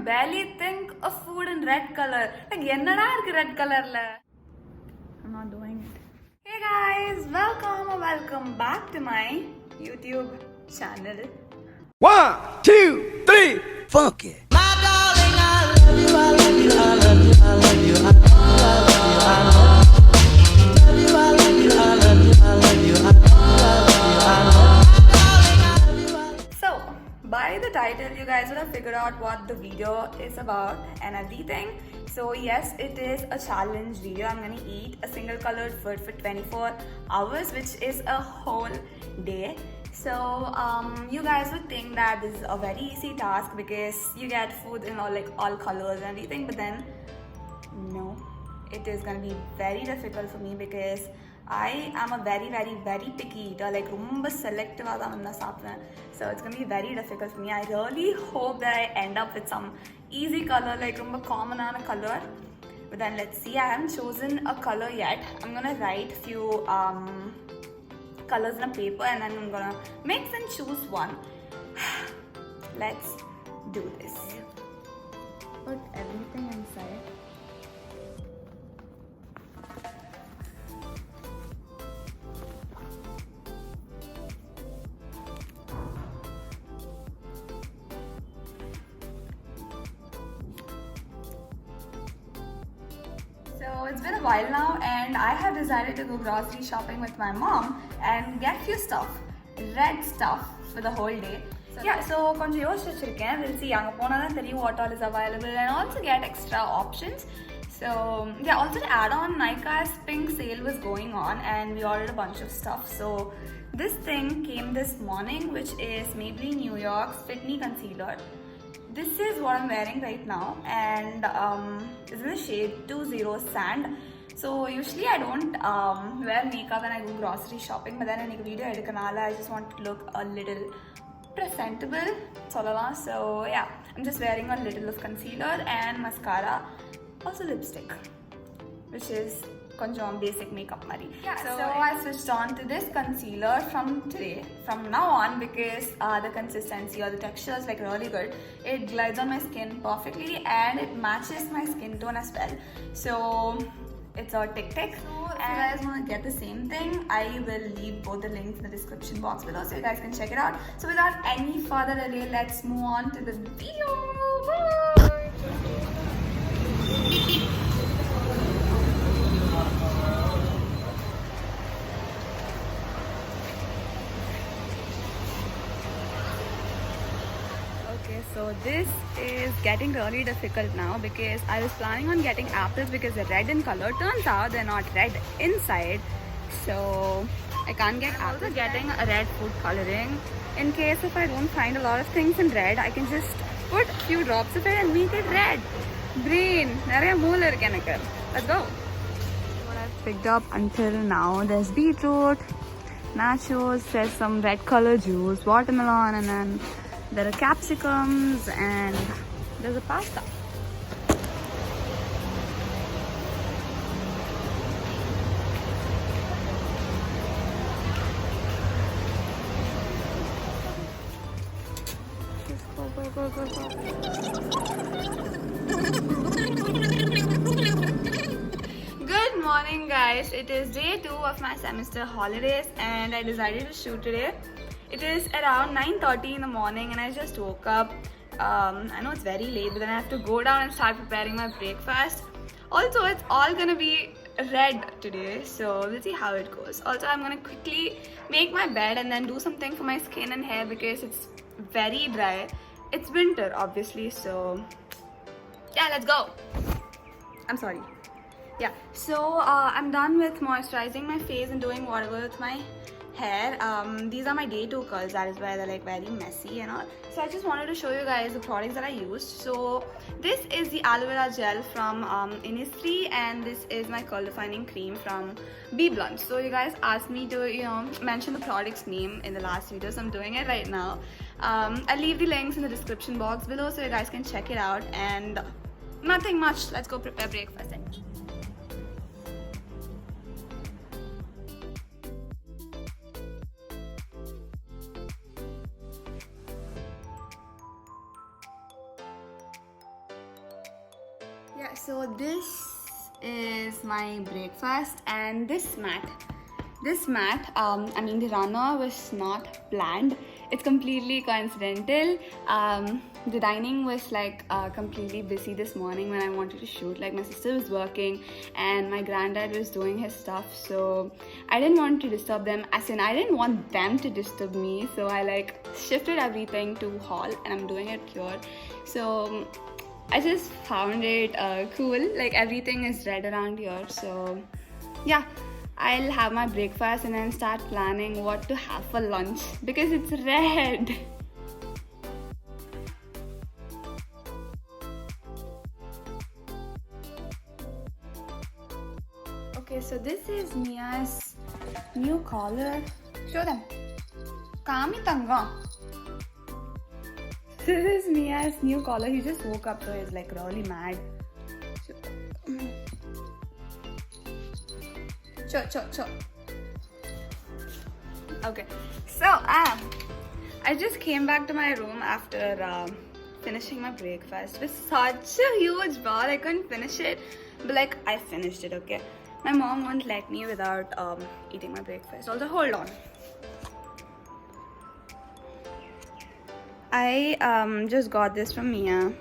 barely think of food in red color. Like, என்னடா இருக்கு red colorல? I'm not doing it. Hey guys, welcome back to my YouTube channel. 1, 2, 3, funk it. My darling, I love you, I love you, I love you, I love you, I love you, I love you, I love you, I love you, I love you, I love you, I love you. So, by the title, you guys would have figured out what the video is about and everything. So yes, it is a challenge video. I'm gonna eat a single colored food for 24 hours, which is a whole day. So you guys would think that this is a very easy task because you get food in all colors and everything, but then no, it is gonna be very difficult for me because I am a very picky eater. Like rumba selective so it's gonna be very difficult for me. I really hope that I end up with some easy color, like rumba common color. But then let's see. I haven't chosen a color yet. I'm gonna write few colors in a paper and then I'm gonna mix and choose one. Let's do this. Put everything inside. So it's been a while now and I have decided to go grocery shopping with my mom and get few stuff, red stuff for the whole day. So yeah, so konjam yosichiruken. We'll see anga pona dhaan theriyum what all is available and also get extra options. So yeah, also to add on, Nykaa's pink sale was going on and we ordered a bunch of stuff. So this thing came this morning, which is Maybelline New York's Fit Me Concealer. This is what I'm wearing right now and this is the shade 20 Sand. So usually I don't wear makeup when I go grocery shopping, but then in a video I just want to look a little presentable. So yeah, I'm just wearing a little of concealer and mascara, also lipstick, which is konjam basic makeup mari. Yeah, so I switched on to this concealer from now on because the consistency or the texture is like really good. It glides on my skin perfectly and it matches my skin tone as well. So it's a Tic Tac. So if you guys want to get the same thing, I will leave both the links in the description box below so you guys can check it out. So without any further delay, let's move on to the video. Bye. Okay, so this is getting really difficult now because I was planning on getting apples because they're red in color. Turns out they're not red inside, so I can't get apples. I'm also getting a red food coloring in case if I don't find a lot of things in red, I can just put a few drops of it and make it red. Green. Let's go. What I've picked up until now, there's beetroot, nachos, there's some red color juice, watermelon, and then there are capsicums and there's a pasta. Just go. Good morning guys, it is day 2 of my semester holidays and I decided to shoot today. It is around 9:30 in the morning and I just woke up. I know it's very late, but then I have to go down and start preparing my breakfast. Also, it's all gonna be red today, so we'll see how it goes. Also, I'm gonna quickly make my bed and then do something for my skin and hair because it's very dry. It's winter, obviously, so yeah, let's go. I'm sorry. Yeah, so I'm done with moisturizing my face and doing whatever with my hair. These are my day 2 curls, that is why they're like very messy and all. So I just wanted to show you guys the products that I used. So this is the aloe vera gel from Innisfree and this is my curl defining cream from BBlunt. So you guys asked me to mention the product's name in the last video, so I'm doing it right now. I'll leave the links in the description box below so you guys can check it out. And nothing much, let's go prepare breakfast. Yeah, so this is my breakfast and this mat. The runner was not planned. It's completely coincidental. The dining was completely busy this morning when I wanted to shoot. Like my sister was working and my granddad was doing his stuff, so I didn't want to disturb them. As in, I didn't want them to disturb me, so I shifted everything to hall and I'm doing it here. So I just found it cool. Like everything is red around here, so yeah. I'll have my breakfast and then start planning what to have for lunch because it's red. Okay, so this is Mia's new collar. Show them. Kami tanga. This is Mia's new collar. He just woke up, so he's really mad. Cho. Okay, so I just came back to my room after finishing my breakfast. It was such a huge bowl. I couldn't finish it, but I finished it. Okay, my mom won't let me without eating my breakfast. Also, hold on. I just got this from Mia.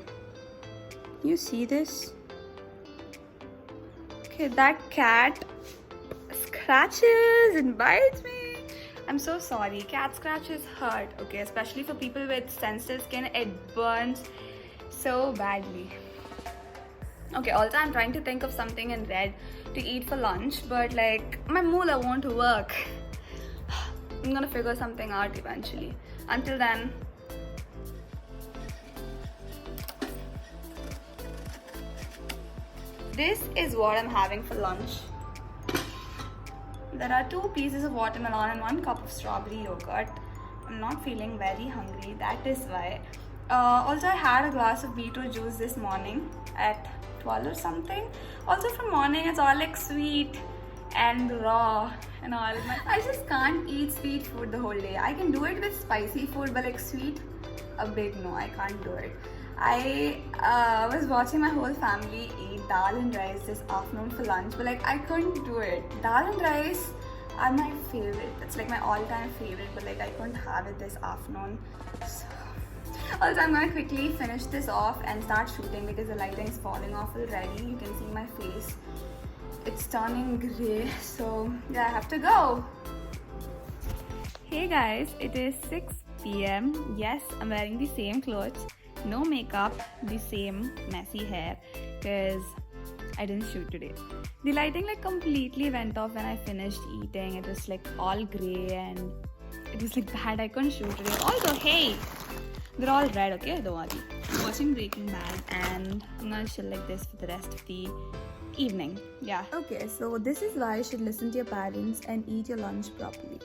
You see this? Okay, that cat scratches and bites me. I'm so sorry. Cat scratches hurt, okay? Especially for people with sensitive skin, it burns so badly. Okay, also I'm trying to think of something in red to eat for lunch, but my moolah won't work. I'm gonna figure something out eventually. Until then, this is what I'm having for lunch. There are 2 pieces of watermelon and 1 cup of strawberry yogurt. I'm not feeling very hungry, that is why. Also, I had a glass of beetroot juice this morning at 12 or something. Also, from morning, it's all sweet and raw and all. I just can't eat sweet food the whole day. I can do it with spicy food, but sweet, a big no, I can't do it. I was watching my whole family eat dal and rice this afternoon for lunch, but I couldn't do it. Dal and rice are my favorite. It's my all-time favorite, but I couldn't have it this afternoon. So, also, I'm gonna quickly finish this off and start shooting because the lighting's falling off already. You can see my face. It's turning grey, so yeah, I have to go. Hey guys, it is 6 p.m. Yes, I'm wearing the same clothes. No makeup, the same messy hair because I didn't shoot today. The lighting completely went off when I finished eating. It was all grey and it was bad. I couldn't shoot today. Also, hey, they're all red, okay? Don't worry. I'm watching Breaking Bad and I'm gonna chill like this for the rest of the evening. Yeah. Okay, so this is why you should listen to your parents and eat your lunch properly.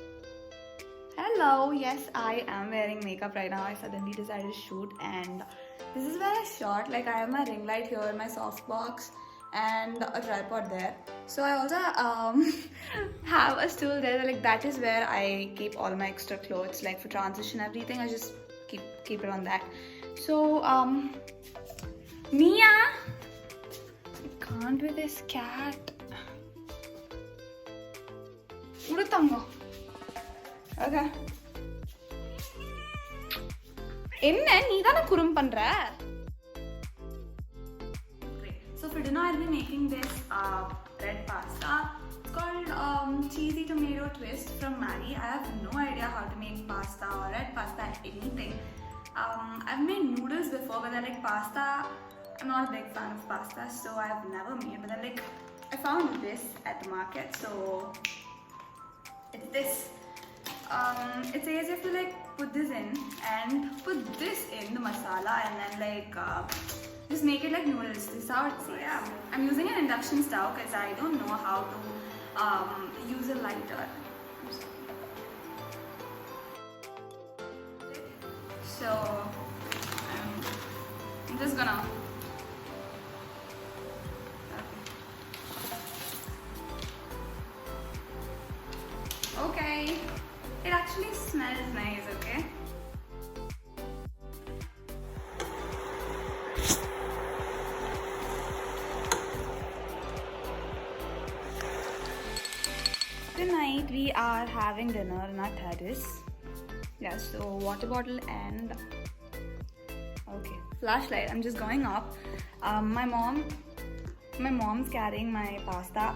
Hello, yes, I am wearing makeup right now. I suddenly decided to shoot and this is where I shot. I have my ring light here, my softbox and a tripod there. So I also have a stool there. That is where I keep all my extra clothes, for transition, everything. I just keep it on that. So, Mia, I can't with this cat. Urutango. Okay. என்ன நீ தான குறும் பண்ற? So for dinner I'll be making this red pasta. It's called cheesy tomato twist from Maggi. I have no idea how to make pasta or red pasta, anything. I've made noodles before, but pasta, I'm not a big fan of pasta, so I've never made. But then I found this at the market, so it's this. It says you have to put this in and put this in the masala and then just make it like noodles. This is how it says. Yeah. I'm using an induction stove because I don't know how to use a lighter. So I'm just gonna. Okay. It actually smells nice, okay? we are having dinner in our terrace. Yeah, so water bottle and okay, flashlight. I'm just going up. My mom's carrying my pasta.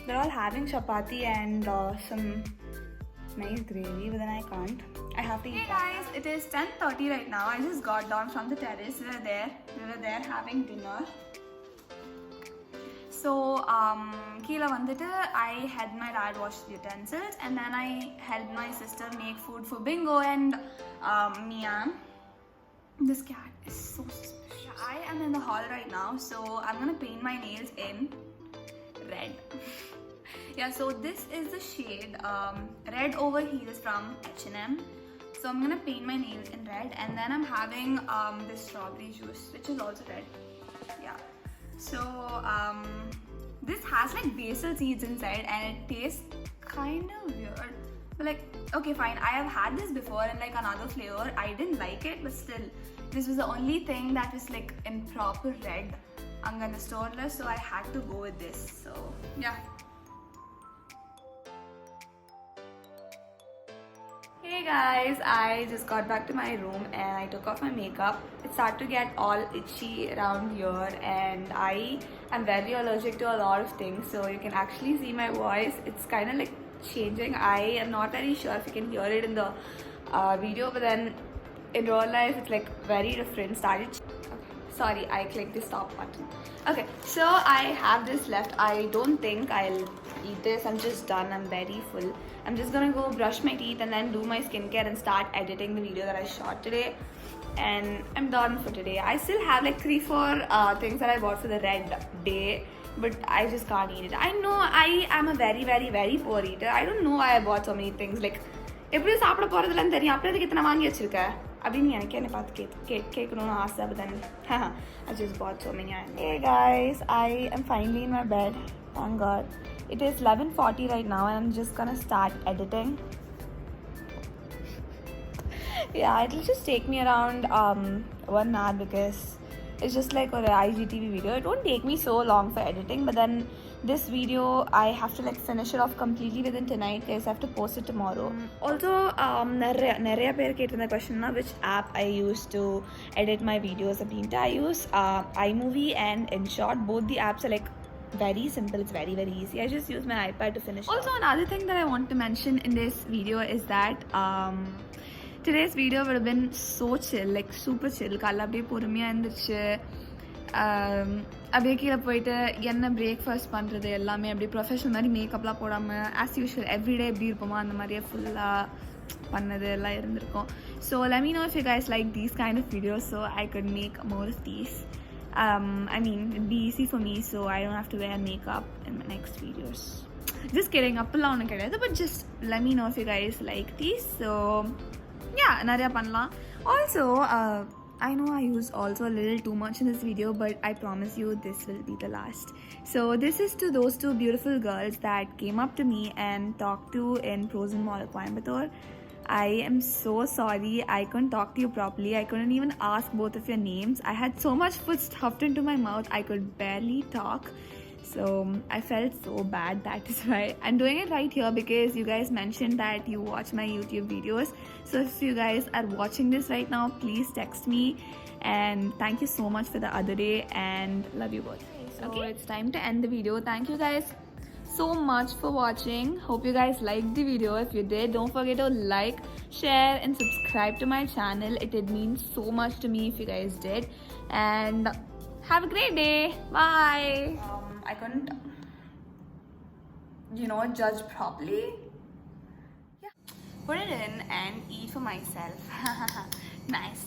They're all having chapati and some nice gravy, but then I can't. I have to eat. Hey guys, it is 10:30 right now. I just got down from the terrace. We were there having dinner. So, Keela vandittu, I helped my dad wash the utensils, and then I helped my sister make food for Bingo and Mia. This cat is so suspicious. I am in the hall right now, so I'm gonna paint my nails in red. Yeah, so this is the shade red over here is from H&M. So I'm gonna paint my nails in red, and then I'm having this strawberry juice, which is also red. Yeah. So this has like basil seeds inside, and it tastes kind of weird. But like, okay, fine. I have had this before in like another flavor. I didn't like it, but still, this was the only thing that was like in proper red in the store list, so I had to go with this. So yeah. Hey guys, I just got back to my room and I took off my makeup. It started to get all itchy around here, and I am very allergic to a lot of things, so you can actually see my voice. It's kind of like changing. I am not very sure if you can hear it in the video, but then in real life it's like very different. Sorry, I clicked the stop button. Okay, so I have this left. I don't think I'll eat this. I'm just done. I'm very full. I'm just gonna go brush my teeth and then do my skincare and start editing the video that I shot today. And I'm done for today. I still have like 3-4 things that I bought for the red day, but I just can't eat it. I know I am a very, very, very poor eater. I don't know why I bought so many things. Like, எப்படியும் சாப்பிட போறதுலன்னு தெரியும், அப்புறம் எதுக்கு இத்தனை வாங்கி வச்சிருக்க அப்படின்னு எனக்கு என்ன பார்த்து கேட்கணும்னு ஆசை. But then I just bought so many. Hey guys, I am finally in my bed. Thank God. It is 11:40 right now, and I'm just gonna start editing. Yeah, it'll just take me around 1 hour because it's just like an IGTV video. It won't take me so long for editing, but then this video I have to like finish it off completely within tonight because I have to post it tomorrow. Also, நிறைய பேர் கேட்டிருந்த question which app I use to edit my videos. I use iMovie and InShot. Both the apps are like very simple. It's very, very easy. I just use my iPad to finish. Also, another thing that I want to mention in this video is that today's video would have been so chill, like super chill. காலைல அப்படியே பொறுமையாக இருந்துச்சு, அப்படியே கீழே போயிட்டு என்ன breakfast பண்ணுறது எல்லாமே அப்படியே ப்ரொஃபஷனல் மாதிரி மேக்கப்லாம் போடாமல் ஆஸ் யூஷுவல் எவ்ரிடே எப்படி இருப்போமோ அந்த மாதிரியே ஃபுல்லாக பண்ணது எல்லாம் இருந்திருக்கும். So let me know if you guys like these kind of videos so I could make more of these. I mean, it'd be easy for me so I don't have to wear makeup in my next videos. Just kidding, appallam onnu kediyadhu, but just let me know if you guys like these. So yeah, nariya pannalam. Also, I know I used also a little too much in this video, but I promise you this will be the last. So this is to those two beautiful girls that came up to me and talked to in Frozen Mall, Coimbatore. I am so sorry I couldn't talk to you properly. I couldn't even ask both of your names. I had so much food stuffed into my mouth I could barely talk. So I felt so bad. That is why I'm doing it right here because you guys mentioned that you watch my YouTube videos. So if you guys are watching this right now, please text me. And thank you so much for the other day and love you both. So okay, it's time to end the video. Thank you guys so much for watching. Hope you guys liked the video. If you did, don't forget to like, share and subscribe to my channel. It would mean so much to me if you guys did. And have a great day. Bye. I couldn't, judge properly. Yeah. Put it in and eat for myself. Nice.